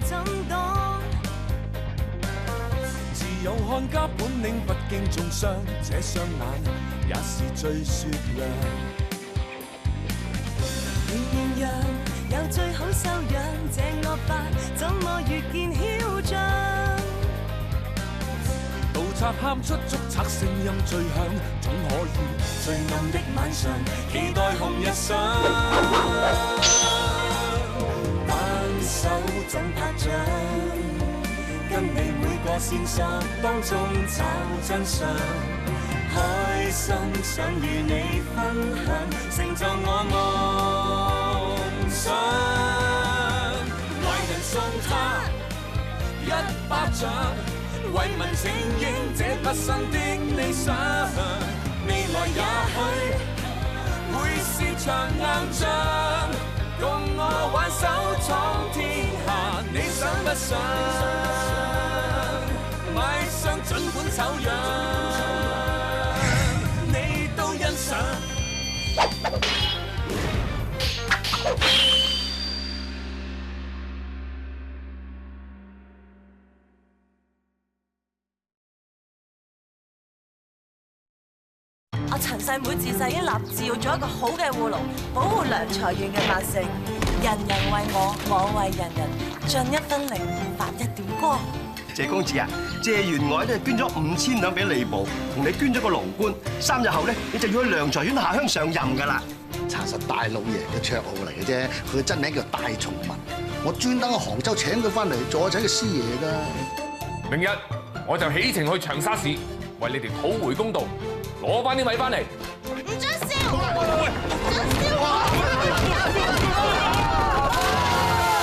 算怎擋？自有看家本領，不經中傷，這雙眼也是最雪亮。明陽有最好修養，這惡霸怎麼越見囂張？盜賊喊出捉賊聲音最響，總可以最暗的晚上期待紅日上。單手怎拍掌？跟你每個線索當中找真相，開心想與你分享，成就我夢想。為人送他一巴掌，為民請應這畢生的理想，未來也許會是場硬仗，共我挽手闖天下，你想不想？邁上儘管醜樣，你都欣賞。我陳世妹自細已經立志要做一個好嘅護農，保護良才縣嘅百姓，人人為我，我為人人，盡一分力，發一點光。謝公子啊，謝員外咧捐咗5000兩俾吏部，同你捐咗個農官，3日後咧你就要去良才縣下鄉上任噶啦。查實大老爺嘅綽號嚟嘅啫，佢嘅真名叫戴崇文。我專登去杭州請佢翻嚟做我仔嘅師爺㗎。明日我就起程去長沙市，為你哋討回公道，攞翻啲米翻嚟。唔准笑！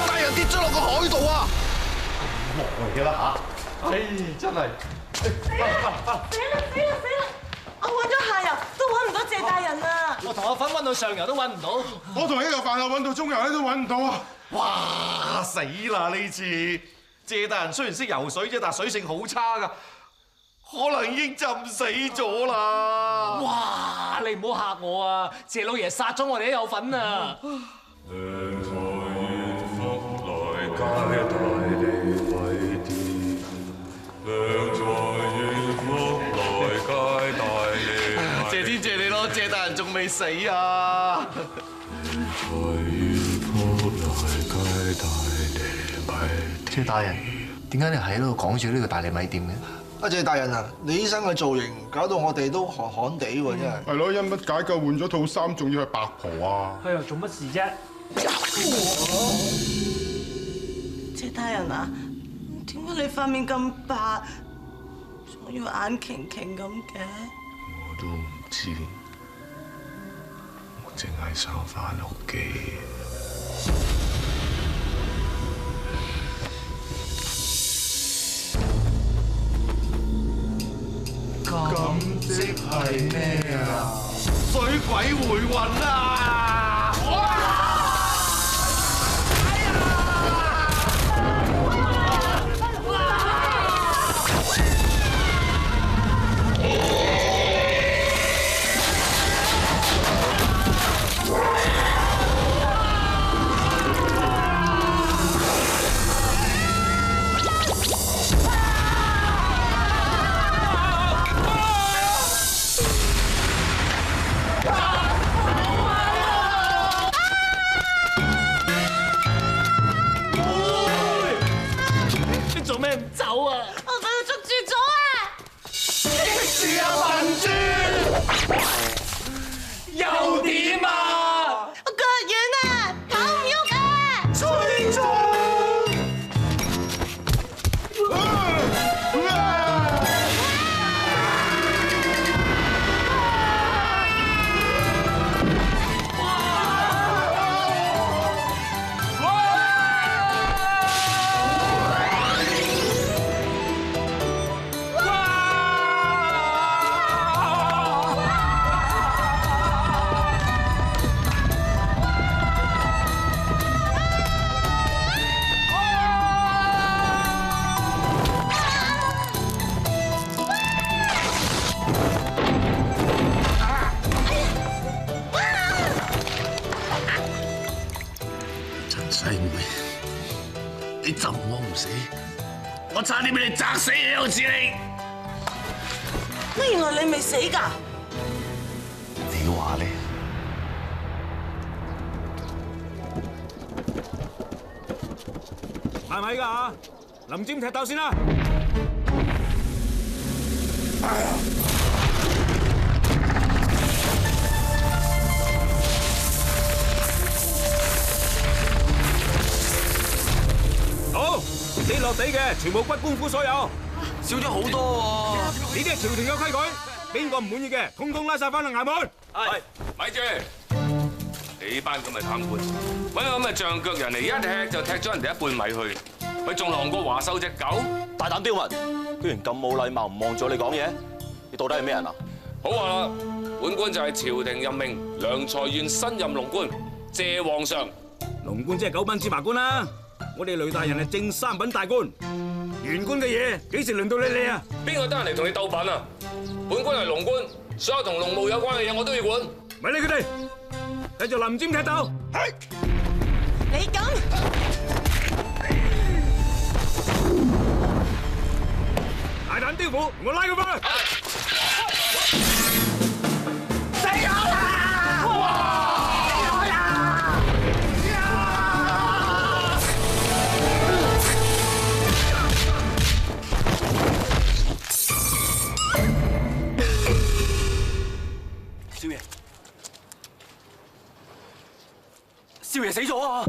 大人跌咗落個海度啊！嚟嘅啦嚇！唉，真係死啦！我揾咗下游都揾唔到謝大人啊！我同阿粉揾到上游都揾唔到，我同呢個飯後揾到中游咧都揾唔到啊！哇！死啦呢次！謝大人雖然識游水啫，但係水性好差㗎，可能已經浸死咗啦！哇！你唔好嚇我啊！謝老爺殺咗我哋都有份啊！良才願福來皆大利為殿，良才願福來皆大利。謝天謝地咯，謝大人仲未死啊！良才願福來皆大利為。謝大人，點解你喺度講住呢個大利米店嘅？阿謝大人啊，你醫生嘅造型搞到我哋都寒寒地喎，真係。係咯，因乜解救換咗套衫，仲要係白袍啊？係啊，做乜事啫？謝大人啊，點解你塊面咁白，仲要眼擎擎咁嘅？我都唔知，我淨係想返屋企。咁即係咩啊？水鬼回魂啊！你浸我唔死，我差啲俾你砸死你，我知你。乜原來你未死㗎？你話咧？係咪㗎？林尖踢鬥先啦！好，跌落地嘅全部歸官府所有，少咗好多喎。呢啲係朝廷嘅規矩，邊個唔滿意嘅，通通拉晒翻去衙門。係，咪住！你班咁嘅貪官，揾個咁嘅象腳人嚟一踢就踢咗人哋一半米去，佢仲狼過華收隻狗？大膽刁民，居然咁冇禮貌，唔望住你講嘢，你到底係咩人啊？好話啦，本官就係朝廷任命良才縣新任龍官，謝皇上。龍官即係九品芝麻官啦，我哋雷大人係正三品大官，縣官嘅嘢幾時輪到你啊？邊個得閒嚟同你鬥品啊？本官係龍官，所有同龍務有關嘅嘢我都要管。咪理佢哋，繼續林尖踢鬥。係，你敢？大膽刁婦，我拉佢翻去。死我啦！我啦！少爺，少爺死咗啊！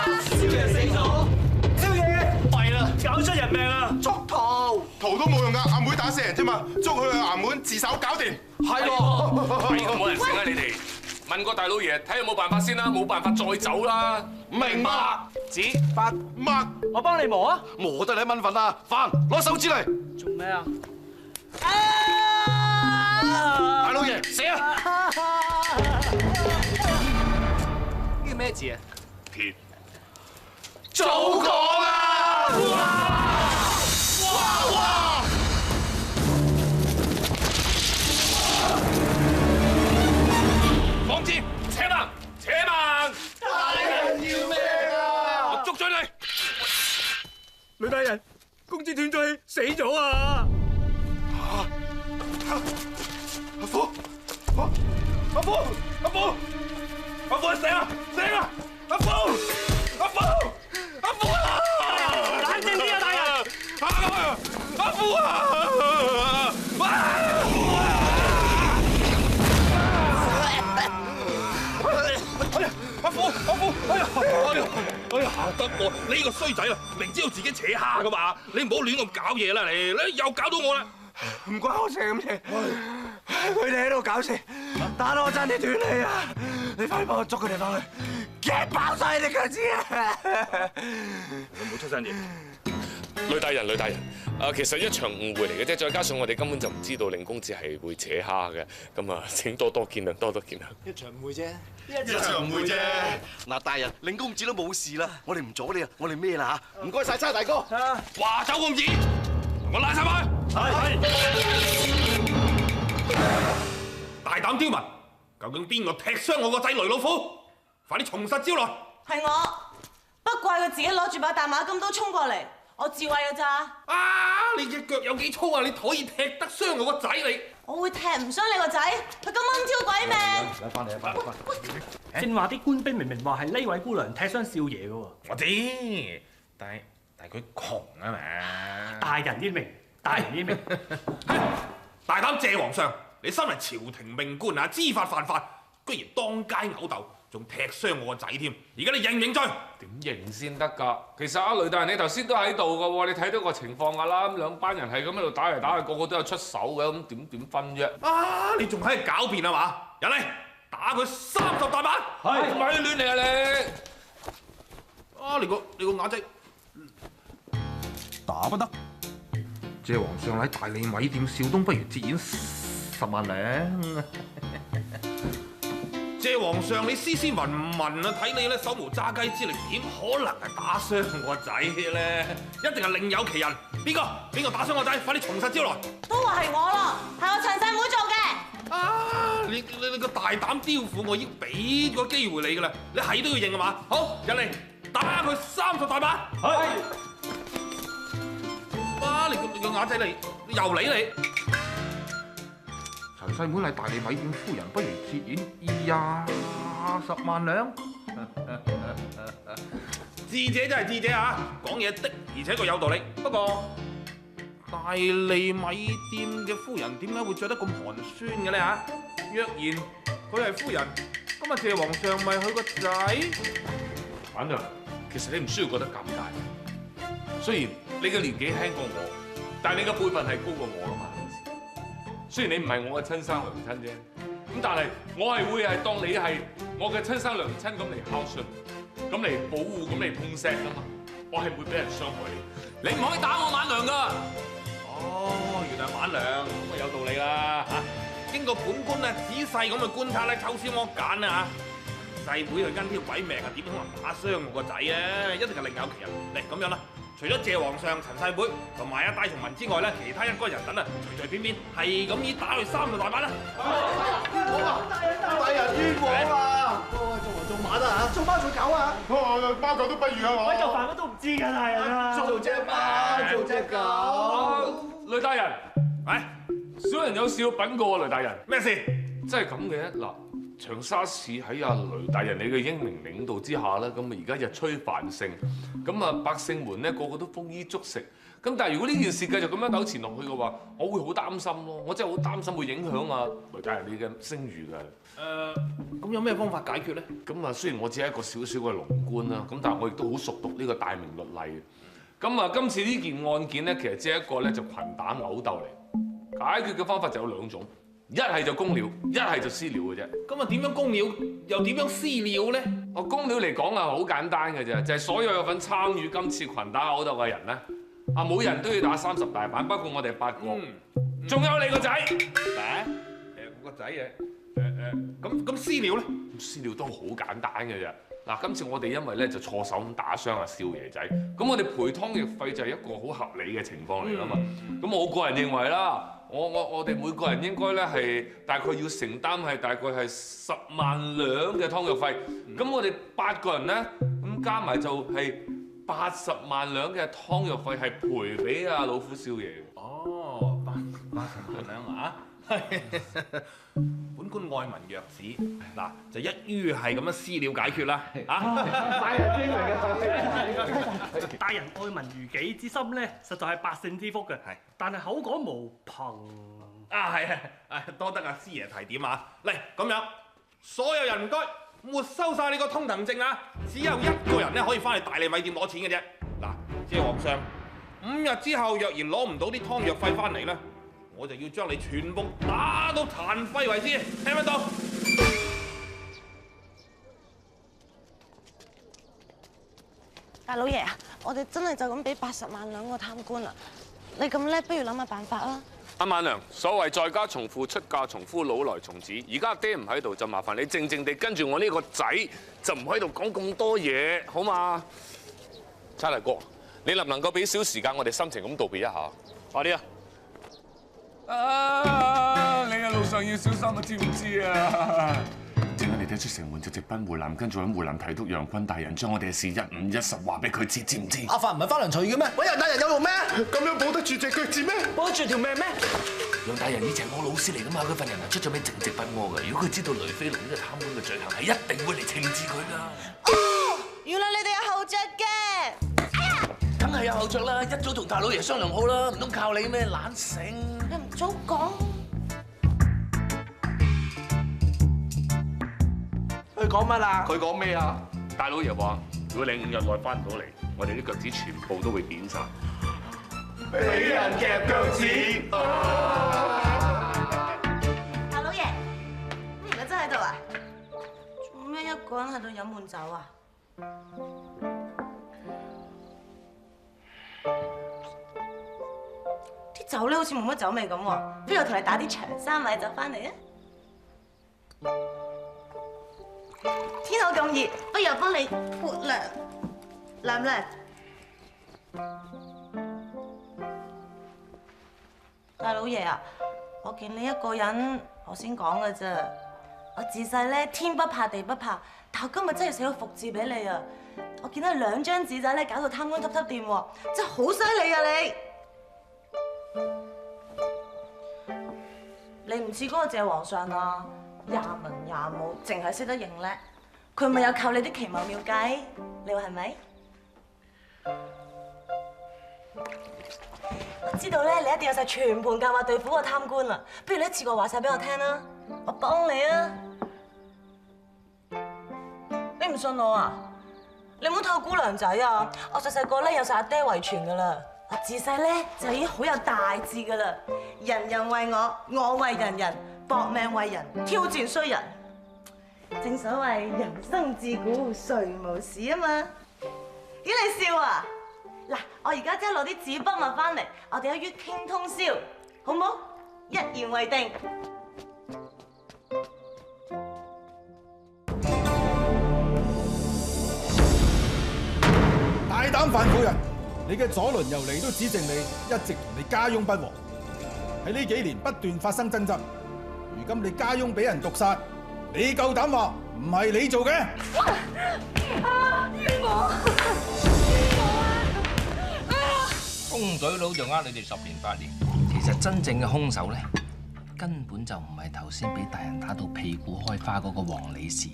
少爺死咗！少爺弊啦，搞出人命啊！捉逃，逃都冇用噶，阿妹打死人啫嘛，捉佢去衙門自首搞掂。係喎，係咁冇人醒啊！你哋問過大老爺睇有冇辦法先啦，冇辦法再走啦。明白。紙筆乜？我幫你磨啊！磨得你一蚊份啊！飯攞手指嚟。做咩啊？大老爺死啊！呢個咩字啊？鐵。早講啊！放箭，扯盲，扯盲！大人要命啊！我捉咗你！雷大人，公子斷咗氣，死咗啊！阿虎，阿虎，阿虎，阿虎醒啊！醒啊！阿虎，阿虎，阿虎啊！冷靜啲啊，大人！阿虎啊！阿虎，哎呀，得我你呢個衰仔啦，明知道自己扯蝦噶嘛，你唔好亂咁搞嘢啦，你又搞到我啦！唔關我事咁嘢，佢哋喺度搞事，打到我爭啲斷氣啊！你快啲幫我捉佢哋翻去，夾爆晒你腳趾啊！唔好出聲嘢。雷大人，其實一場誤會嚟嘅啫，再加上我哋根本就唔知道令公子係會扯蝦嘅，咁啊請多多見諒，多多見諒。一場誤會啫，一場誤會啫。嗱，大人，令公子都冇事啦，我哋唔阻你啊，我哋咩啦嚇？唔該晒，差大哥。話走咁易，我拉晒佢。係。大膽刁民，究竟邊個踢傷我個仔雷老虎？快啲從實招來。係我，不怪佢自己攞住把大馬金刀衝過嚟，我自衛㗎咋。啊！你隻腳有幾粗啊？你可以踢得傷我個仔你？我會踢唔傷你個仔，佢咁掹挑鬼命。翻嚟，正話啲官兵明明話係呢位姑娘踢傷少爺嘅喎。我知，但係佢窮啊嘛。大人英明，大人英明。大膽謝皇上，你身為朝廷命官啊，知法犯法，居然當街毆鬥，仲踢傷我個仔添。而家你認唔認罪？點認先得㗎？其實阿雷大人你頭先都喺度㗎喎，你睇到個情況㗎啦。咁兩班人係咁喺度打嚟打去，個個都有出手嘅，咁點分啫？啊！你仲喺度狡辯啊嘛？人嚟打佢30大板！係咪亂嚟啊你？啊！你個眼仔打不得。謝皇上喺大利米店少東，不如折現10萬兩。謝皇上，你斯斯文文啊，睇你咧手無揸雞之力，點可能係打傷我仔咧？一定係另有其人。邊個打傷我仔？快啲從實招來！都話係我咯，係我陳世妹做嘅。啊！你個大膽刁婦，我已經俾個機會你㗎啦，你係都要認係嘛？好，入嚟打佢30大板。係。哇！你個啞仔嚟，又理你。陳細妹係大利米店夫人，不如折現20萬兩。智者真係智者啊！講嘢的而且確有道理。不過大利米店嘅夫人點解會着得咁寒酸嘅咧嚇？若然佢係夫人，咁啊謝皇上咪佢個仔？反娘，其實你唔需要覺得尷尬。雖然你嘅年紀輕過我，但係你嘅輩分係高過我㗎嘛。雖然你唔係我嘅親生娘親啫，咁但係我係會係當你係我嘅親生娘親咁嚟孝順，咁嚟保護，咁嚟痛錫㗎嘛。我係會俾人傷害你，你唔可以打我晚娘㗎。哦，原來晚娘，咁啊有道理啦嚇。經過本官啊仔細咁去觀察咧，抽絲剝繭啊嚇，細妹佢跟條鬼命啊，點可能打傷我個仔啊？一定係另有其人。嚟咁樣啦。除咗謝皇上、陳細妹同埋戴崇文之外咧，其他一干人等啊，隨隨便便係咁以打佢30大板啦！大人冤枉啊！做馬啊嚇，做貓做狗啊！貓狗都不如啊！我做飯我都唔知㗎，大人啊！做隻貓，做隻狗。雷大人，小人有小品過喎，雷大人。咩事？真係咁嘅嗱。長沙市喺阿雷大人你嘅英明領導之下啦，咁啊而家日趨繁盛，咁啊百姓們咧個個都豐衣足食，咁但係如果呢件事繼續咁樣糾纏落去嘅話，我會好擔心咯，我真係好擔心會影響啊雷大人你嘅聲譽㗎。咁有咩方法解決咧？咁啊雖然我只係一個小小嘅龍官啦，咁但係我亦都好熟讀呢個大明律例。咁啊今次呢件案件咧，其實只係一個咧就群打毆鬥嚟，解決嘅方法就有2種。一係就公了，一係就私了嘅啫。咁啊點樣公了，又點樣私了咧？我公了嚟講啊，好簡單嘅啫，就係所有有份參與今次群打毆鬥嘅人咧，啊每人都要打30大板，包括我哋8個，仲有你個仔。我個仔咁私了咧？私了都好簡單嘅啫。嗱，今次我哋因為咧就錯手咁打傷阿少爺仔，咁我哋賠湯藥費就係一個好合理嘅情況嚟㗎嘛。咁我個人認為啦。我哋每個人應該咧係大概要承擔係大概係10萬兩嘅湯藥費，咁我哋8個人咧咁加埋就係80萬兩嘅湯藥費係賠俾阿老虎少爺。哦，80萬兩啊！本官愛民若子，嗱就一於係咁樣私了解決啦。大人英明嘅，大人愛民如己之心咧，實在係百姓之福嘅。係，但係口講無憑。係啊，多得阿師爺提點啊！嚟咁樣，所有人唔該，沒收晒你個通行證啊！只有1個人咧可以翻去大利米店攞錢嘅啫。嗱，謝皇上，5日之後若然攞唔到啲湯藥費翻嚟咧，我就要將你全部打到殘廢為止，聽唔聽到？大老爺啊，我哋真係就咁俾80萬兩個貪官啦！你咁叻，不如諗下辦法啦。阿晚娘，所謂在家從父，出嫁從夫，老來從子。而家爹唔喺度，就麻煩你靜靜地跟住我呢個仔，就唔喺度講咁多嘢，好嘛？差黎哥，你能唔能夠俾少時間我哋心情咁道別一下？快啲啊！你嘅路上要小心啊，知唔知啊？陣間你哋出城門就直奔湖南，跟住喺湖南提督楊坤大人將我哋嘅事1、5、1、10話俾佢知，知唔知？阿法唔係花糧隨嘅咩？揾楊大人有用咩？咁樣保得住隻腳趾咩？保得住條命咩？楊大人以前係我老師嚟噶嘛，佢份人係出咗名正直不阿嘅。如果佢知道雷飛龍呢個貪官嘅罪行，係一定會嚟懲治佢噶。哦，原來你哋有後著嘅。哎呀，梗係有後著啦，一早同大老爺商量好啦，唔通靠你咩懶醒？你唔早講。佢講乜啊？佢講咩啊？大老爺話：如果你5日內翻唔到嚟，我哋啲腳趾全部都會扁晒。俾人夾腳趾。大老爺，你而家真喺度啊？做咩一個人喺度飲悶酒啊？啲酒咧好似冇乜酒味咁喎，不如我同你打啲長沙米酒翻嚟啊！天好咁熱，不如我幫你潑涼，涼唔涼？大老爺啊，我見你一個人，我先講㗎啫。我自細咧天不怕地不怕，但我今日真係寫個服字俾你啊！我見到2張紙仔咧，搞到貪官執掂喎，真係好犀利啊你！你唔似嗰個謝皇上啊，廿文廿武，淨係識得認叻。佢咪有靠你啲奇謀妙計？你話係咪？我知道咧，你一定有晒全盤計劃對付個貪官啦。不如你一次過話晒俾我聽啦，我幫你啊！你唔信我啊？你唔好睇我姑娘仔啊！我細個咧有晒阿爹遺傳噶啦。我自細咧就已經好有大志噶啦，人人為我，我為人人，搏命為人，挑戰衰人。正所謂人生自古誰無事啊嘛。咦你笑啊？嗱，我而家即刻攞啲紙筆墨翻嚟，我哋一於傾通宵，好唔好？一言為定。大膽犯婦人！你嘅左鄰右里都指證你一直同你家翁不和，喺呢幾年不斷發生爭執。如今你家翁俾人毒殺，你夠膽話唔係你做嘅？冤我！風水佬就呃你哋10年8年，其實真正嘅兇手咧，根本就唔係頭先俾大人打到屁股開花嗰個黃李氏，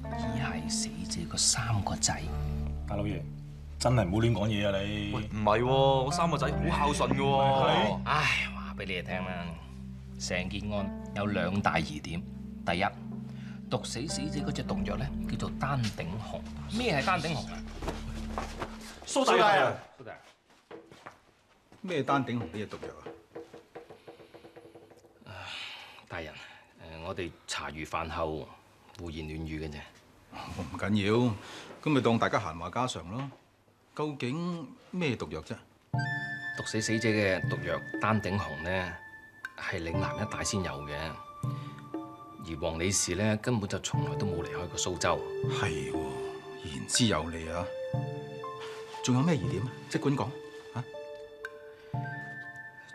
而係死者個3個仔。大老爺，真係唔好亂講嘢啊你！喂，唔係喎，我3個仔好孝順嘅喎。唉，話俾你哋聽啦，成件案有2大疑點。第一，毒死死者嗰隻毒藥咧叫做丹頂紅。咩係丹頂紅啊？蘇大人，蘇大人，咩丹頂紅呢隻毒藥啊？大人，我哋茶餘飯後胡言亂語嘅啫。唔緊要，咁咪當大家閒話家常咯。究竟咩毒藥啫？毒死死者嘅毒藥丹頂紅咧，係嶺南一帶先有嘅，而黃李氏咧根本就從來都冇離開過蘇州。係喎，言之有理啊！仲有咩疑點啊？即管講啊！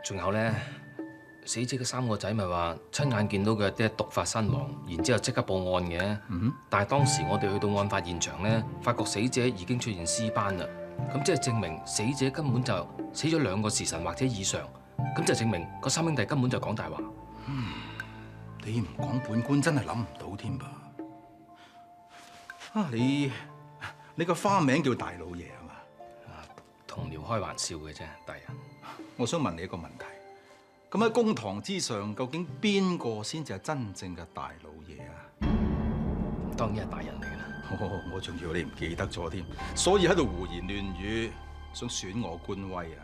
仲有咧，死者嘅3個仔咪話親眼見到佢阿爹毒發身亡，然之後即刻報案嘅。但係當時我哋去到案發現場咧，發覺死者已經出現屍斑啦。咁即係證明死者根本就死咗2個時辰或者以上。咁就證明個3兄弟根本就講大話。你唔講，本官真係諗唔到添噃。啊，你個花名叫大老爺係嘛？同僚開玩笑嘅啫，大人。我想問你一個問題。咁喺公堂之上，究竟邊個先至係真正嘅大老爺啊？當然係大人嚟㗎啦。我仲以為你唔記得咗添，所以喺度胡言亂語，想損我官威啊！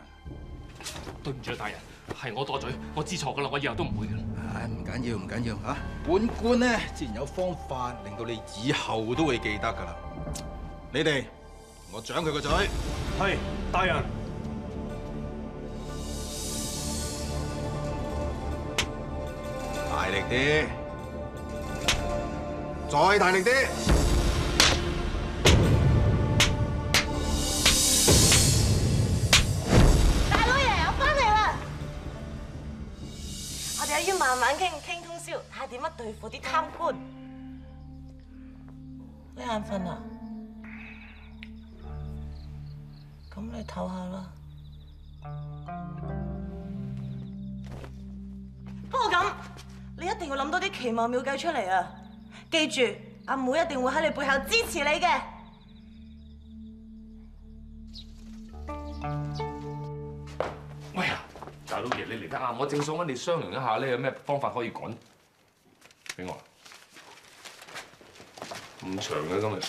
對唔住啊，大人，係我多嘴，我知錯㗎啦，我以後都唔會㗎啦。唉，唔緊要，唔緊要嚇。本官咧自然有方法令到你以後都會記得㗎啦。你哋，我掌佢個嘴。係，大人。大力啲，再大力啲。大老爺，我翻嚟啦！我哋要慢慢傾通宵，睇下點樣對付啲貪官。你眼瞓啊？咁你唞下啦。不過咁，你一定要諗多啲奇謀妙計出嚟啊！記住，阿妹一定會喺你背後支持你嘅。喂呀，大老爺你嚟得啱，我正想揾你商量一下咧，有咩方法可以趕俾我？咁長嘅今日，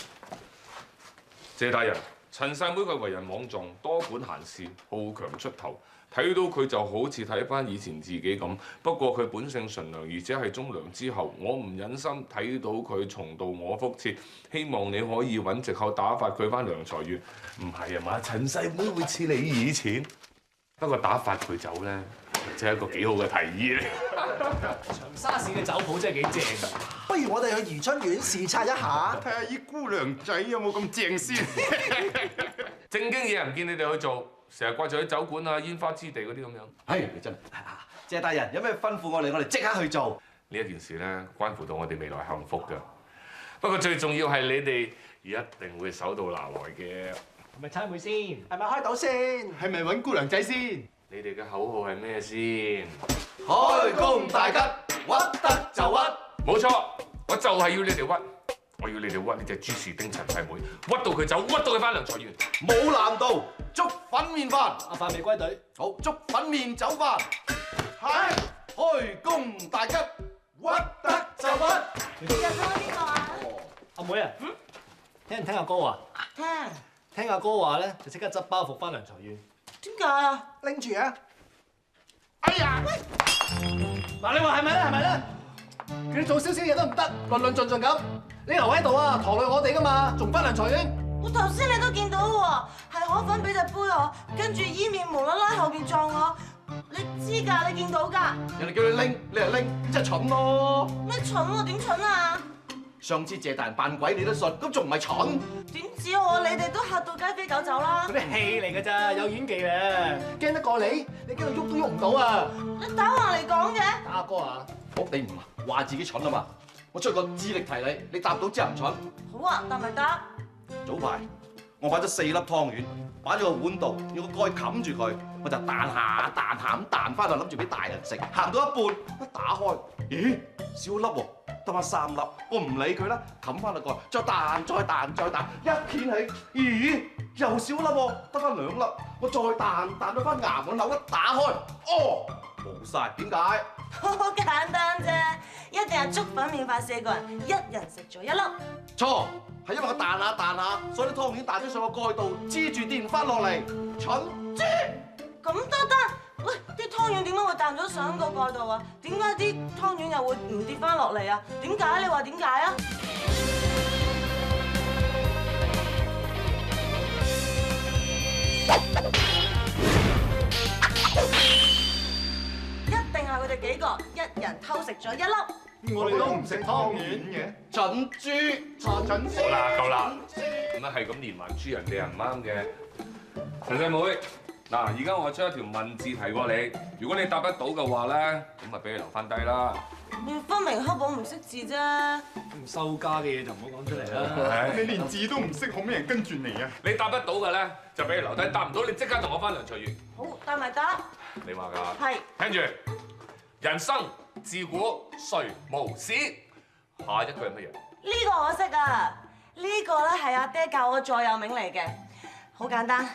謝大人，陳細妹佢為人莽撞，多管閒事，好強出頭。睇到佢就好似睇翻以前自己咁，不過佢本性純良，而且係忠良之後，我唔忍心睇到佢重蹈我覆轍，希望你可以揾藉口打發佢翻梁才院。唔係啊嘛，陳細妹會似你以前，不過打發佢走咧，真係一個幾好嘅提議嚟。長沙市嘅酒鋪真係幾正啊！不如我哋去宜春苑視察一下，睇下依姑娘仔有冇咁正先。正經嘢唔見你哋去做。成日掛住喺酒館啊、煙花之地嗰啲咁樣。係，你真。謝大人有咩吩咐我哋即刻去做。呢一件事咧，關乎到我哋未來幸福㗎。不過最重要係你哋一定會手到拿來嘅。係咪猜妹先？係咪開到先？係咪揾姑娘仔先？你哋嘅口號係咩先？開工大吉，屈得就屈。冇錯，我就係要你哋屈，我要你哋屈呢隻豬事丁陳世妹，屈到佢走，屈到佢翻涼菜園。冇難度，粥粉麵飯。阿飯未歸隊。好，粥粉麵走飯。係開工大吉，屈得就屈。又到邊個啊？阿妹啊，聽唔聽阿哥話？聽。聽阿哥話咧，就即刻執包袱翻涼菜園。點解啊？拎住啊！哎呀！嗱，你話係咪咧？係咪咧？佢做少少嘢都唔得，論論盡盡咁。你留喺度啊，拖累我哋噶嘛，仲翻涼菜園？我頭先你都見到喎，係可粉俾隻杯我，跟住伊麵無啦啦後邊撞我，你知㗎？你見到㗎？人哋叫你拎，你就拎，真係蠢咯！咩蠢喎？點蠢啊？上次謝大人扮鬼你都信，咁仲唔係蠢？點止喎？你哋都嚇到雞飛狗走啦！嗰啲戲嚟㗎咋，有演技嘅，驚得過你？你驚到喐都喐唔到啊！你打橫嚟講嘅？打阿哥啊！好，你唔話自己蠢啊嘛？我出個智力題你，你答到之後唔蠢。好啊，答咪答。早排我擺咗4粒湯圓，擺咗個碗度，用個蓋冚住佢，我就彈下咁彈翻去，諗住俾大人食。行到一半，一打開，咦，少粒喎，得翻3粒。我唔理佢啦，冚翻個蓋，再彈，一掀起，咦，又少粒喎，得翻2粒。我再彈到翻牙碗口，一打開，哦，冇晒。點解？好簡單啫，一定係粥粉麵飯4個人，一人食咗1粒。錯，係因為我彈下，所以啲湯圓彈咗上個蓋度，黐住跌唔翻落嚟，蠢豬。咁都得？喂，啲湯圓點解會彈咗上個蓋度啊？點解啲湯圓又會唔跌翻落嚟啊？點解？你話點解啊？一定係佢哋幾個，一人偷食咗1粒。我哋都唔食湯圓嘅，蠢豬，蠢豬。夠啦，咁啊係咁連環豬人哋係唔啱嘅。陳世妹，嗱，而家我將一條問字提過你，如果你答得到嘅話咧，咁咪俾你留翻低啦。你分明刻薄唔識字啫。唔收家嘅嘢就唔好講出嚟啦。你連字都唔識，好咩人跟住你啊？你答得到嘅咧，就俾你留低；答唔到，你即刻同我翻涼菜園。好，答咪答。你話㗎？係。聽住，人生自古誰無死？下一句係乜嘢？呢個我識啊，呢個咧係阿爹教我座右銘嚟嘅，好簡單。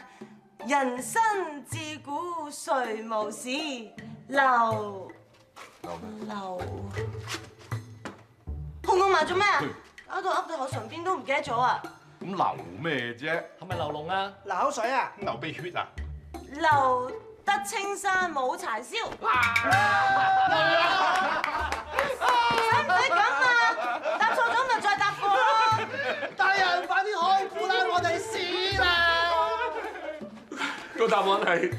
人生自古誰無死？留。紅公埋做咩啊？搞到噏到我唇邊都唔記得咗啊！咁流咩啫？係咪流龍啊？流口水啊？流鼻血啊？留得青山冇柴燒。使唔使咁啊？答錯咗咪再答過咯。大人快啲開估啦，我哋死啦！個答案係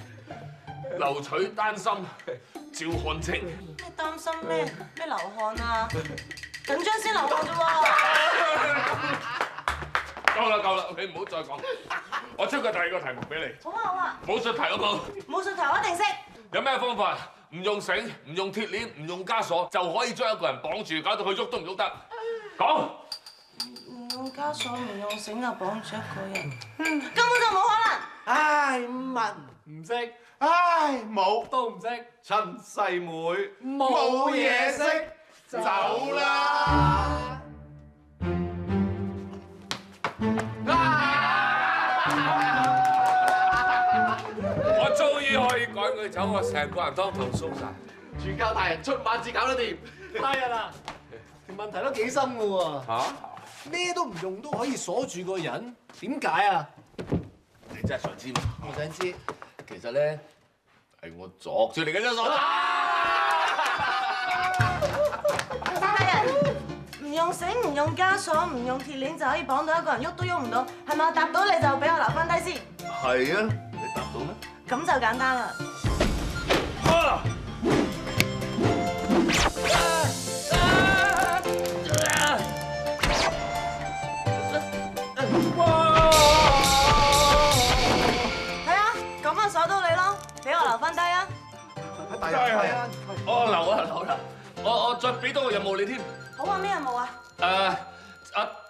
留取丹心照汗青。咩擔心咩流汗啊？緊張先流汗啫喎。夠啦，你唔好再講。我出個第2個題目俾你。好啊好啊。武術題好冇？武術題我一定識。有咩方法唔用繩、唔用鐵鏈、唔用枷鎖，就可以將一個人綁住，搞到佢喐都唔喐得？講。唔用枷鎖，唔用繩啊，綁住一個人，根本就冇可能。唉，唔問唔識，唉，冇都唔識。陳世妹冇嘢識，走啦！我終於可以趕佢走，我成個人當堂鬆晒。傳教大人出馬至搞得掂。大人啊，條問題都幾深㗎喎。嚇？咩都唔用都可以鎖住個人，點解啊？你真係想知嘛？我想知。其實咧係我作住嚟嘅啫，所大人，唔用繩、唔用枷鎖、唔用鐵鏈就可以綁到一個人，喐都喐唔到，係咪？答到你就俾我留翻低先。係啊，你答到咩？咁就簡單啦。睇下，咁啊鎖到你咯，俾我留翻低啊！大人係啊，我留啦，我再俾多個任務你添。好啊，咩任務啊？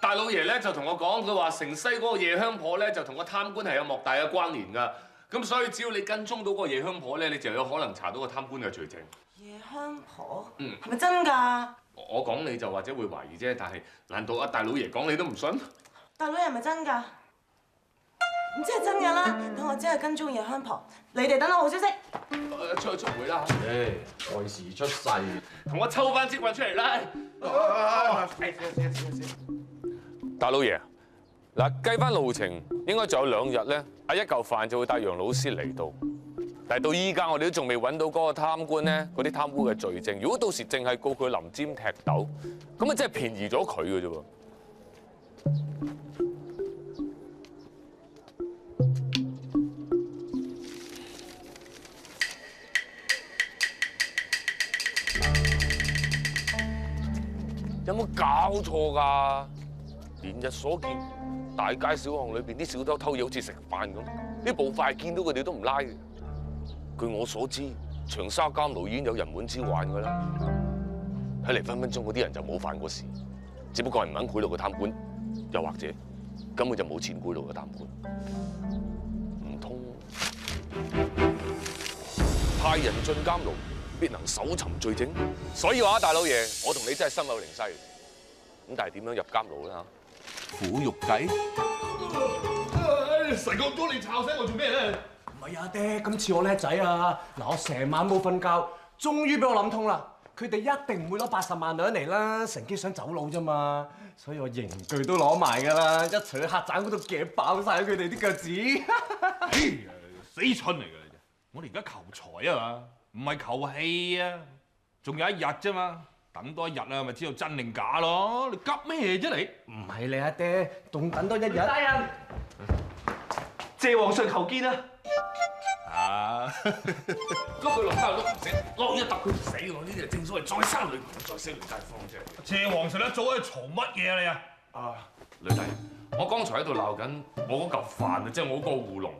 大老爺咧就同我講，佢話城西嗰個夜香婆咧就同個貪官係有莫大嘅關聯㗎。咁所以只要你跟蹤到個夜香婆咧，你就有可能查到個貪官嘅罪證。夜香婆？係咪真㗎？我講你就或者會懷疑啫，但係難道大老爺講你都唔信？大老爺係咪真㗎？唔知係真㗎啦，等我只係跟蹤夜香婆，你哋等我好消息。出會啦！愛時出世，同我抽翻支棍出嚟啦！大老爺，嗱計翻路程應該仲有2日咧，一嚿飯就會帶楊老師嚟到。但係到依家我哋都仲未揾到嗰個貪官咧，嗰啲貪污嘅罪證。如果到時淨係告佢臨尖踢豆，咁啊真係便宜咗佢嘅啫喎。有冇搞錯㗎？連日所見，大街小巷裏邊啲小偷偷嘢好似食飯咁，啲捕快見到佢哋都唔拉嘅。據我所知，長沙監牢已經有人滿之患㗎啦。睇嚟分分鐘嗰啲人就冇犯過事，只不過係唔肯賄賂個貪官，又或者根本就冇錢賄賂個貪官。唔通派人進監牢，必能搜尋罪證？所以話大老爺，我同你真係心有靈犀。咁但係點樣入監牢咧？苦肉計？成個鐘你吵醒我做咩咧？唔係啊，爹，今次我叻仔啊！嗱，我成晚冇瞓覺，終於俾我諗通啦。佢哋一定唔會攞80萬兩嚟啦，乘機想走佬啫嘛。所以我刑具都攞埋㗎啦，一齊去客棧嗰度夾爆晒佢哋啲腳趾。死蠢嚟㗎你！我哋而家求財啊嘛，唔係求氣啊！仲有1日啫嘛，等多1日啊，咪知道真定假咯！你急咩啫你？唔係你啊，爹，仲等多1日。大人，謝皇上求見啊！碌佢落翻去碌唔死，落一揼佢唔死喎！呢啲係正所謂再生女唔再死女大方啫。謝皇上一早喺度嘈乜嘢啊你啊？雷大人，我剛才喺度鬧緊我嗰嚿飯啊，即係我嗰個護龍。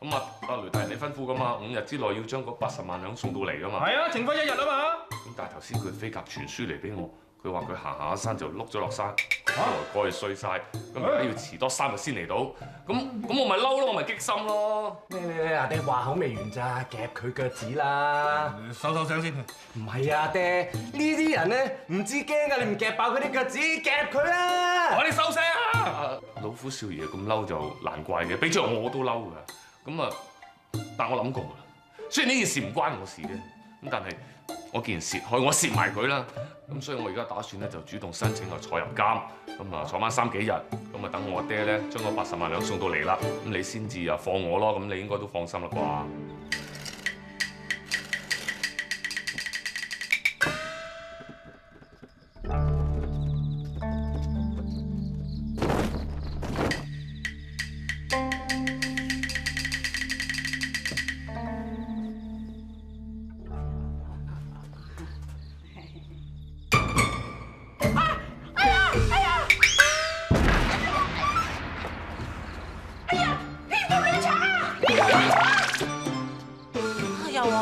咁啊，雷大人你吩咐噶嘛，5日之內要將嗰80萬兩送到嚟噶嘛。係啊，剩翻1日啊嘛。咁但係頭先佢飛鴿傳書嚟俾我，佢話佢行下山就碌咗落山，過去碎晒，咁而家要遲多3日先嚟到。咁我咪嬲咯，我咪激心咯。你阿爹話口未完咋，夾佢腳趾啦！收聲先。唔係啊，爹，呢啲人咧唔知驚㗎，你唔夾爆佢啲腳趾，夾佢啦！你收聲啊！老虎少爺咁嬲就難怪嘅，俾咗我都嬲㗎。咁啊，但我諗過啦，雖然呢件事唔關我事嘅，咁但係我既然蝕開，我蝕埋佢啦。咁所以我而家打算咧就主動申請坐入監，咁啊坐翻3幾日，咁啊等我爹咧將嗰80萬兩送到嚟啦，咁你先至啊放我咯，咁你應該都放心啦啩？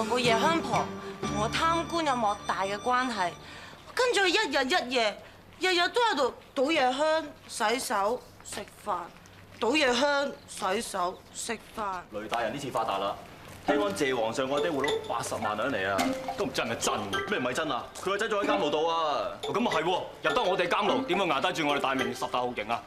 個夜香婆同個貪官有莫大嘅關係，跟住佢1日1夜，日日都喺度倒夜香、洗手、食飯，倒夜香、洗手、食飯。雷大人呢次發達啦！聽講謝皇上我爹會攞80萬兩嚟啊，都唔知係咪真嘅？咩唔係真啊？佢個仔仲喺監牢度啊！咁啊係喎，入得我哋監牢，點會捱得住我哋大明10大酷刑啊？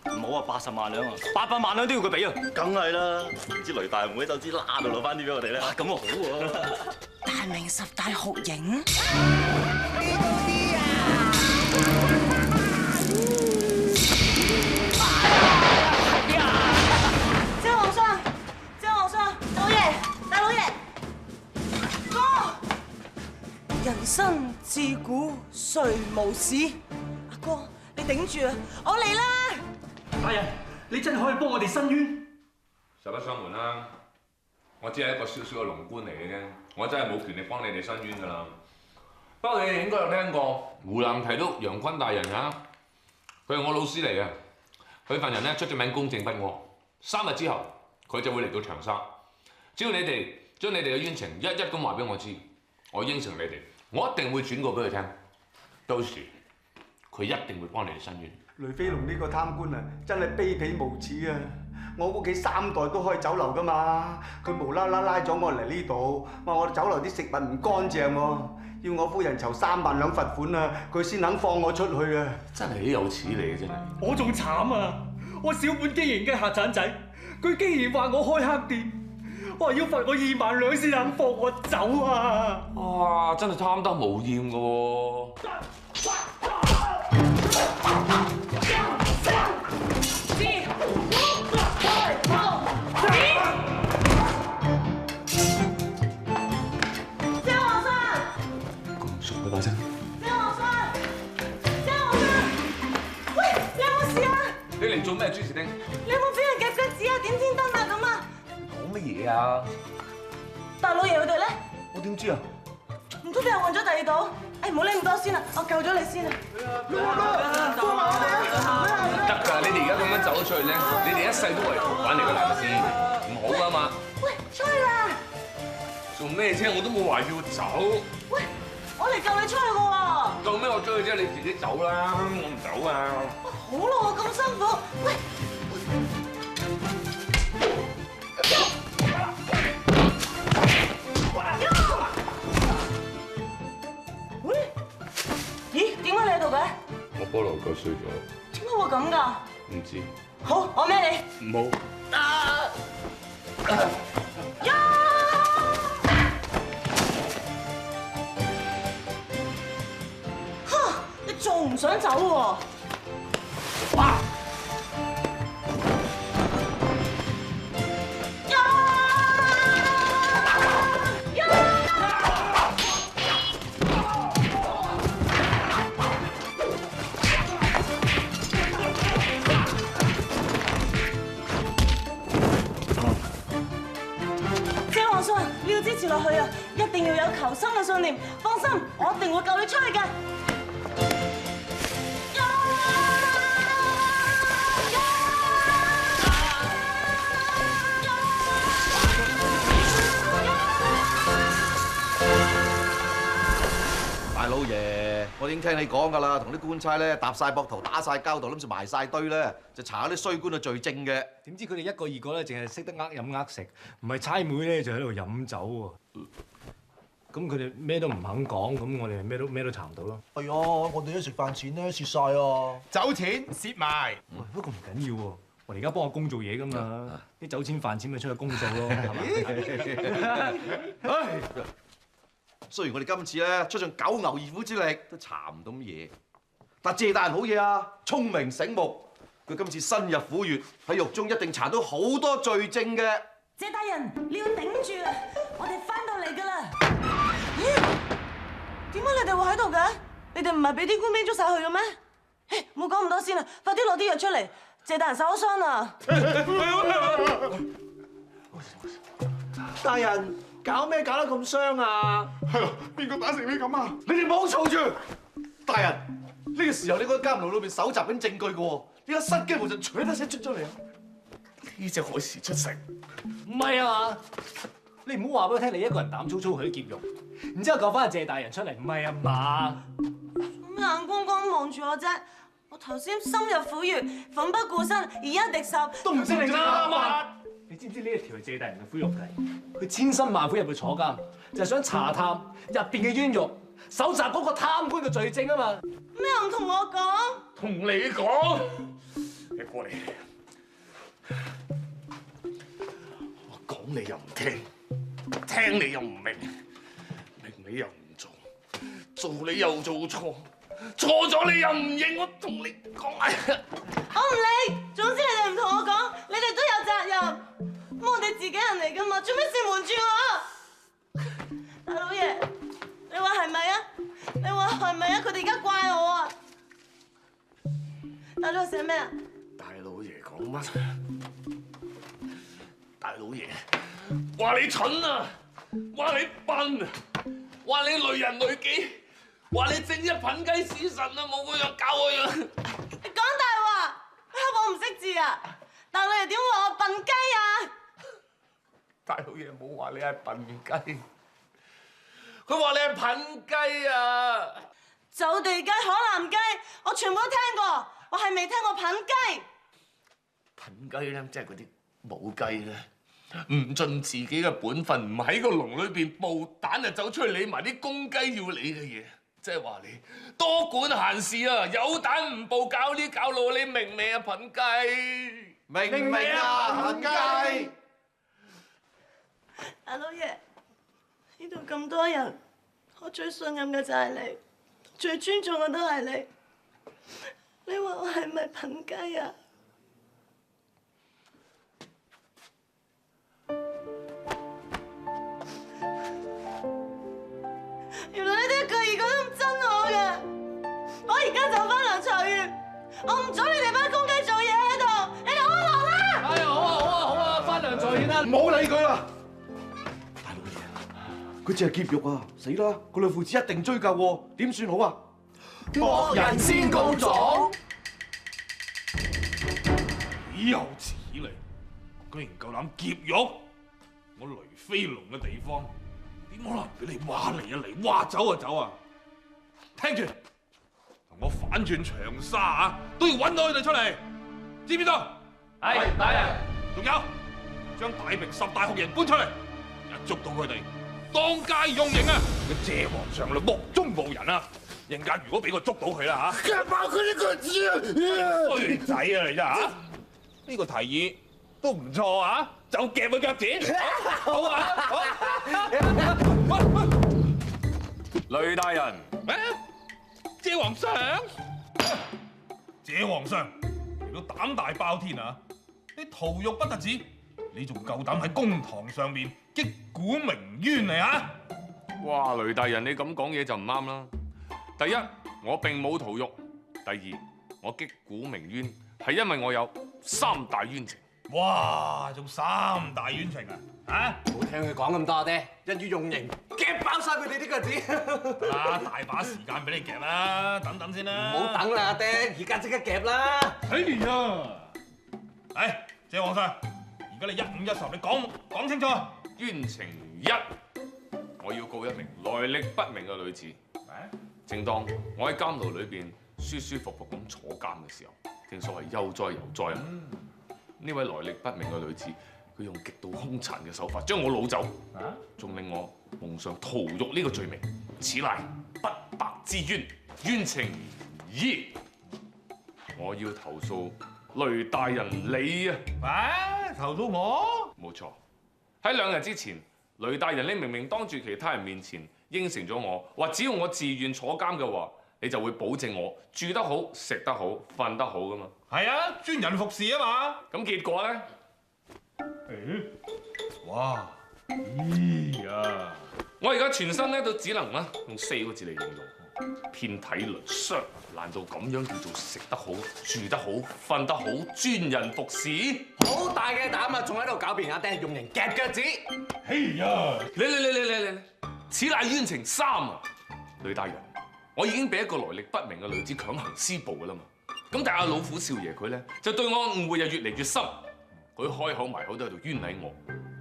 唔好話80萬兩啊，800萬兩都要佢俾啊！梗係啦，唔知雷大人會喺手指罅度攞翻啲俾我哋咧。咁啊好喎！大明10大酷刑。謝皇上，謝皇上，老爺，大老爺，哥，人生自古誰無死？阿哥，你頂住啊！我嚟啦！大人，你真係可以幫我哋伸冤？實不相瞞啦，我只係一個小小嘅龍官嚟嘅啫，我真係冇權力幫你哋伸冤㗎啦。不過你哋應該有聽過湖南提督楊坤大人㗎，佢係我老師嚟嘅，佢份人咧出咗名公正不阿。3日之後，佢就會嚟到長沙。只要你哋將你哋嘅冤情一一咁話俾我知，我應承你哋，我一定會轉告俾佢聽。到時佢一定會幫你哋伸冤。雷飛龍呢個貪官啊，真係卑鄙無恥啊！我屋企3代都開酒樓噶嘛，佢無啦啦拉咗我嚟呢度，話我酒樓啲食物唔乾淨喎，要我夫人籌3萬兩罰款啊，佢先肯放我出去啊！真係豈有此理真係！我仲慘啊！我小本經營嘅客棧仔，佢竟然話我開黑店，話要罰我2萬兩先肯放我走啊！哇！真係貪得無厭㗎喎！謝和尚，喂，你有冇事啊？你嚟做咩，朱士丁？你有冇俾人夾腳趾啊？點天燈啊咁啊？講乜嘢啊？大老爺佢哋咧？我點知啊？唔通俾人換咗第二度？誒，唔好理咁多先啦，我救咗你先啊！得㗎，你哋而家咁樣走咗出去咧，你哋一世都係逃犯嚟㗎啦，係咪先？唔好㗎嘛！喂，出去啦！做咩啫？我都冇話要走。喂，我嚟救你出去㗎喎！救咩我出去啫？你自己走啦，我唔走啊！好咯，咁辛苦，喂！咦？點解你喺度嘅？我菠蘿腳碎咗。點解會咁㗎？唔知。好，我孭你。唔好。嚇！你仲唔想走喎？你要支持落去啊！一定要有求生嘅信念。放心，我一定會救你出去嘅。大老爺，我已經聽你講㗎啦，同啲官差咧搭晒膊頭、打晒交道，諗住埋晒堆咧，就查下啲衰官嘅罪證嘅。點知佢哋一個二個咧，淨係識得飲食，唔係差妹咧就喺度飲酒喎。咁佢哋咩都唔肯講，咁我哋咩都查唔到咯。係啊，我哋啲食飯錢咧蝕晒啊，酒錢蝕埋。不過唔緊要喎，我哋而家幫阿公做嘢㗎嘛，啲酒錢飯錢咪出去公數咯，係嘛？雖然我哋今次咧出盡九牛二虎之力，都查唔到乜嘢，但謝大人好嘢啊，聰明醒目。佢今次身入虎穴，喺獄中一定查到好多罪證嘅。謝大人，你要頂住啊！我哋翻到嚟㗎啦。咦？點解你哋會喺度嘅？你哋唔係俾啲官兵捉晒去嘅咩？誒，唔好講咁多先啦，快啲攞啲藥出嚟。謝大人受咗傷啊！大人，搞咩搞得咁傷啊？係咯，邊個打成你咁啊？你哋唔好嘈住！大人，呢個時候你喺監牢裏邊搜集緊證據嘅喎，點解失驚無神，啜一聲出咗嚟啊？呢隻海時出城，唔係啊嘛？你唔好話俾我聽，你一個人膽粗粗去劫獄，然之後救翻阿謝大人出嚟，唔係啊嘛？咩眼光光望住我啫？我頭先深入虎穴，奮不顧身，而一敵十，都唔知你啱啊！你知唔知呢一條係謝大人嘅灰肉計？佢千辛萬苦入去坐監，就係想查探入邊嘅冤獄，搜集嗰個貪官嘅罪證啊嘛！咩又唔同我講？同你講，你過嚟，我講你又唔聽，聽你又唔明，明你又唔做，做你又做錯，錯咗你又唔認，我同你講啊！我唔理，總之你哋唔同我講，你哋都有責任。咁我哋自己人嚟噶嘛，做咩事瞞住我？大老爺，你話係咪啊？你話係咪啊？佢哋而家怪我啊！大老爺寫咩啊？大老爺講乜？大老爺話你蠢啊，話你笨啊，話你累人累己，話你正一品雞屎神啊，冇個樣教我樣。你講大話，你黑我唔識字啊！大老爺點話我笨雞啊？大老爺冇話你係笨雞，佢話你係品雞啊！走地雞、海南雞，我全部都聽過。我係未聽過噴雞。噴雞咧，即係嗰啲母雞咧，唔盡自己嘅本分，唔喺個籠裏邊孵蛋就走出去理埋啲公雞要理嘅嘢，即係話你多管閒事啊！有蛋唔報，搞呢搞路，你明未啊？噴雞，明唔明啊？噴雞，大老爺，呢度咁多人，我最信任嘅就係你，最尊重嘅都係你。你話我係咪噴雞啊？原來你哋一句二句都唔憎我嘅，我而家就翻嚟裁員，我唔阻你哋班公雞做嘢喺度，你哋安樂啦！哎呀，好啊，翻糧在先啦，唔好理佢啦。大老爺，佢淨係劫獄啊！死啦！個女父子一定追究喎，點算好啊？惡人先告狀。豈有此理！居然夠膽劫獄！我雷飛龍嘅地方，點可能俾你話嚟啊嚟，話走就走啊！聽住，同我反轉長沙啊，都要揾到佢哋出嚟，知唔知道？係，大人。仲有，將大明10大酷刑搬出嚟，一捉到佢哋，當街用刑啊！個謝皇上啦，目中無人啊！陣間如果俾我捉到佢啦嚇，夾爆佢呢個字啊！衰仔啊你真嚇！呢個提議都唔錯啊！就夾佢腳趾，好啊！雷大人，謝皇上，謝皇上，你都膽大包天啊！你屠獄不特止，你仲夠膽喺公堂上面擊鼓鳴冤嚟啊！哇，雷大人你咁講嘢就唔啱啦。第一，我並冇屠獄；第二，我擊鼓鳴冤係因為我有3大冤情。哇，仲3大冤情啊！唔好聽佢講咁多啫，一於用刑夾爆晒佢哋啲腳趾。得啦，大把時間俾你夾啦，等等先啦。唔好等啦，阿爹，而家即刻夾啦！哎呀，嚟，謝皇上，而家你1、5、1十，你講清楚。冤情1，我要告一名來歷不明嘅女子。正當我喺監牢裏邊舒舒服服咁坐監嘅時候，正所謂悠哉游哉啊！呢位來歷不明嘅女子，佢用極度兇殘嘅手法將我擄走，仲令我蒙上屠獄呢個罪名，此乃不白之冤，冤情2。我要投訴雷大人你啊！投訴我？冇錯，喺2日之前，雷大人你明明當住其他人面前應承咗我，話只要我自願坐監嘅話，你就會保證我住得好、食得好、瞓得好噶嘛。係啊，專人服侍啊嘛。咁結果咧？哇！咦呀！我而家全身咧都只能啦用4個字嚟形容：遍體鱗傷。難道咁樣叫做食得好、住得好、瞓得好、專人服侍？好大嘅膽啊！仲喺度狡辯阿爹，用刑夾腳趾。哎呀！你，此乃冤情3啊！雷大人，我已經俾一個來歷不明嘅女子強行施暴噶啦嘛。咁但係阿老虎少爺佢咧就對我誤會又越嚟越深，佢開口埋口都喺度冤枉我，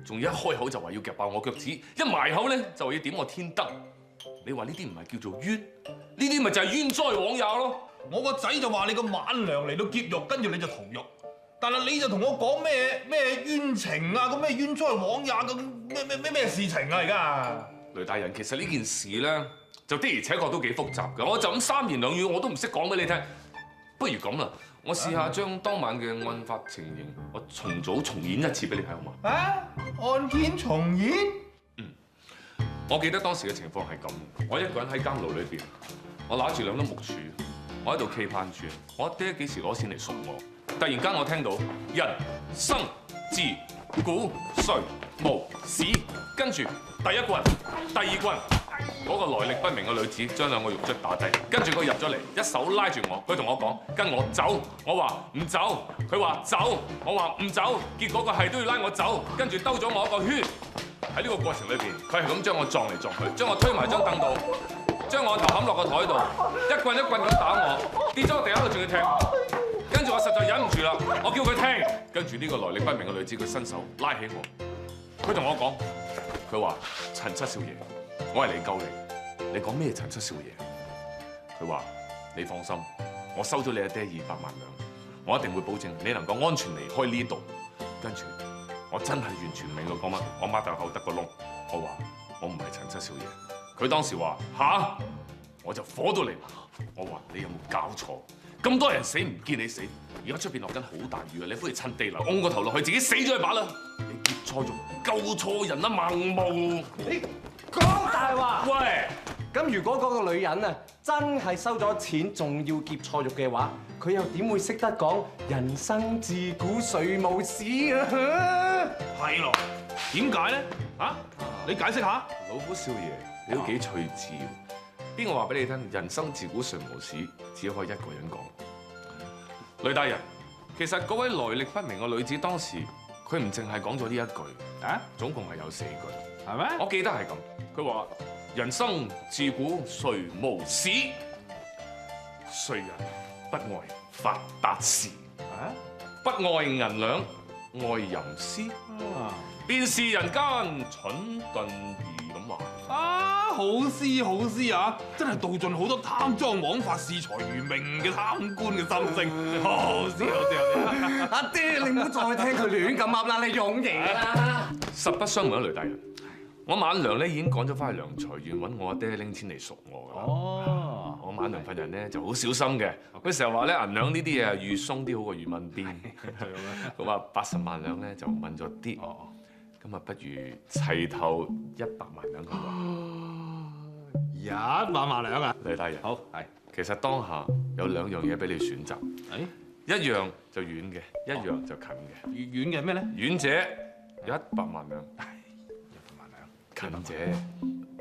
仲要一開口就話要夾爆我腳趾，一埋口咧就話要點我天燈。你話呢啲唔係叫做冤？呢啲咪就係冤哉枉也咯！我個仔就話你個晚娘嚟到劫獄，跟住你就屠獄，但係你就同我講咩冤情啊，咁咩冤哉枉也咁咩事情啊而家？雷大人，其實呢件事咧就的而且確都幾複雜㗎，我就咁3言2語我都唔識講俾你聽。不如咁啦，我試下將當晚嘅案發情形，我重演一次俾你睇好嘛？案件重演？我記得當時嘅情況係咁，我一個人喺監牢裏邊，我拿住2粒木柱，我喺度期盼住我爹幾時攞錢嚟贖我。突然間我聽到人生自古誰無死，跟住第一棍、第二棍，嗰個來歷不明嘅女子將2個獄卒打低，跟住佢入咗嚟，一手拉住我，佢同我講跟我走，我話唔走，佢話走，我話唔走，結果佢係都要拉我走，跟住兜咗我一個圈。喺呢個過程裏邊，佢係咁將我撞嚟撞去，將我推埋張凳度，將我頭冚落個台度，一棍一棍咁打我，跌咗個地下度仲要踢我，跟住我實在忍唔住啦，我叫佢聽，跟住呢個來歷不明嘅女子佢伸手拉起我，佢同我講，佢話陳七少爺，我係嚟救你，你講咩陳七少爺？佢話你放心，我收咗你阿爹200萬兩，我一定會保證你能夠安全離開呢度。跟住我真係完全唔明佢講乜，我擘大口得個窿，我話我唔係陳七少爺。佢當時話吓，我就火到嚟，我話你有冇搞錯？咁多人死唔見你死，而家出邊落緊好大雨啊！你不如趁地流㧬個頭落去，自己死咗去把啦！你劫錯肉，救錯人啊，盲毛！你講大話！喂，咁如果嗰個女人啊真係收咗錢，仲要劫錯肉嘅話，佢又點會識得講人生自古誰無死啊？係咯，點解咧？嚇，你解釋下。老虎少爺，你都幾趣致喎！邊個話俾你聽？人生自古誰無死，只可以一個人講。雷大人，其實嗰位來歷不明嘅女子當時，佢唔淨係講咗呢一句，總共係有4句，係咩？我記得係咁，佢話：人生自古誰無死，誰人不愛發達時，不愛銀兩愛吟詩，便是人間蠢鈍兒咁話。好詩好詩啊！真係道盡好多貪贓枉法、視財如命嘅貪官嘅心聲。好詩好詩！阿爹，你唔好再聽佢亂咁噏啦，你用嘢啦！實不相瞞啊，雷大人，我晚娘咧已經趕咗翻去良財院揾我阿爹拎錢嚟贖我㗎啦。哦，我晚娘份人咧就好小心嘅，佢成日話咧銀兩呢啲嘢越鬆啲好過越問邊。佢話80萬兩咧就問咗啲，咁啊不如齊頭100萬兩咁話。100萬兩啊！雷大人，好係。其實當下有2樣嘢俾你選擇，一樣就遠嘅，一樣就近嘅。遠嘅咩咧？遠者100萬兩，100萬兩。近者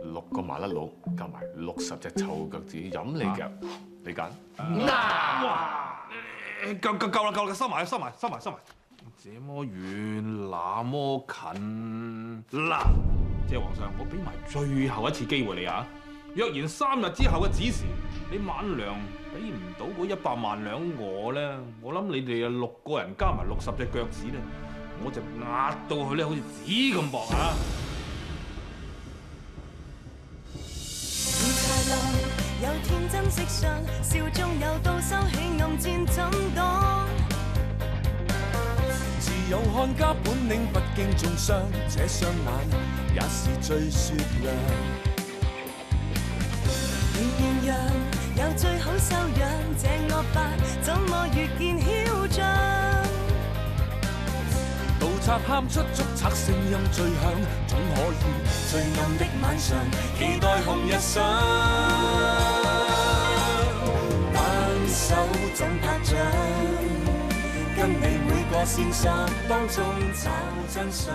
6個麻甩佬夾埋60隻臭腳趾飲你腳，你揀。哇！夠啦，收埋。這麼遠，那麼近。嗱，謝皇上，我俾埋最後一次機會你啊！若然3日之後嘅子時，你晚娘俾唔到嗰100萬兩我咧，我諗你哋6個人加埋60隻腳趾咧，我就壓到佢咧好似紙咁薄啊！有天真色相，笑中有刀收起暗箭怎擋？自有看家本領，不經中傷，這雙眼也是最雪亮。綿羊有最好修養，這惡霸怎麼越見囂張？盜賊喊出捉賊聲音最響，總可以最暗的晚上期待紅日上。單手怎拍掌？跟你每個線索當中找真相。